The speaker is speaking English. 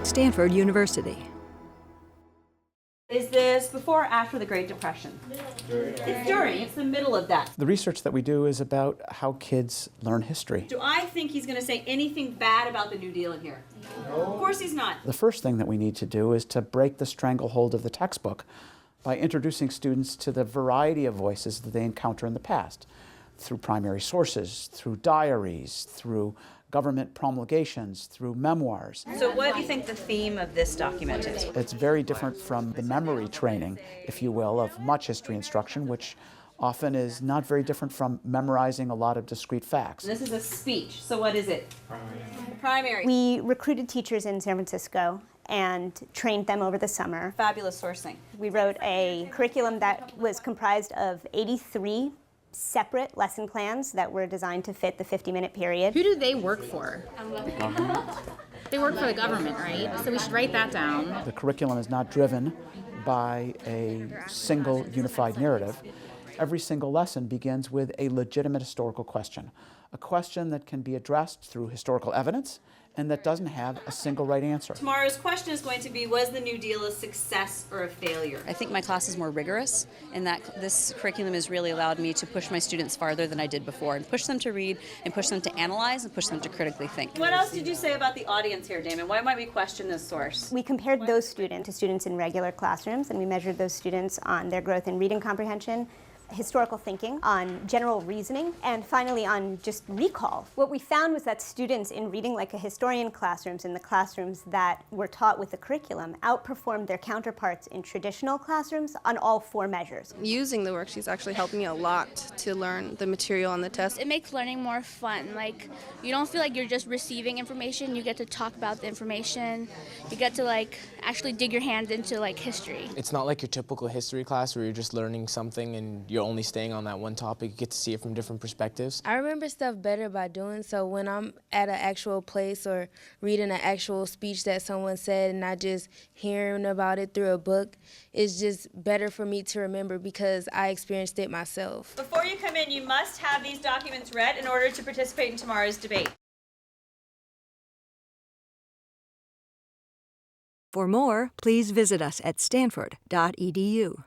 Stanford University. Is this before or after the Great Depression? It's during. It's the middle of that. The research that we do is about how kids learn history. Do I think he's going to say anything bad about the New Deal in here? No. Of course he's not. The first thing that we need to do is to break the stranglehold of the textbook by introducing students to the variety of voices that they encounter in the past, through primary sources, through diaries, through government promulgations, through memoirs. So what do you think the theme of this document is? It's very different from the memory training, if you will, of much history instruction, which often is not very different from memorizing a lot of discrete facts. This is a speech, so what is it? Primary. We recruited teachers in San Francisco and trained them over the summer. Fabulous sourcing. We wrote a curriculum that was comprised of 83 separate lesson plans that were designed to fit the 50-minute period. Who do they work for? They work for the government, right? So we should write that down. The curriculum is not driven by a single unified narrative. Every single lesson begins with a legitimate historical question, a question that can be addressed through historical evidence and that doesn't have a single right answer. Tomorrow's question is going to be, was the New Deal a success or a failure? I think my class is more rigorous in that this curriculum has really allowed me to push my students farther than I did before and push them to read and push them to analyze and push them to critically think. What else did you say about the audience here, Damon? Why might we question this source? We compared those students to students in regular classrooms, and we measured those students on their growth in reading comprehension, historical thinking, on general reasoning, and finally on just recall. What we found was that students in reading like a historian classrooms, in the classrooms that were taught with the curriculum, outperformed their counterparts in traditional classrooms on all 4 measures. Using the worksheets actually helped me a lot to learn the material on the test. It makes learning more fun. Like, you don't feel like you're just receiving information, you get to talk about the information, you get to actually dig your hands into history. It's not like your typical history class where you're just learning something and you're only staying on that one topic. You get to see it from different perspectives. I remember stuff better by doing so. When I'm at an actual place or reading an actual speech that someone said and not just hearing about it through a book, it's just better for me to remember because I experienced it myself. Before you come in, you must have these documents read in order to participate in tomorrow's debate. For more, please visit us at stanford.edu.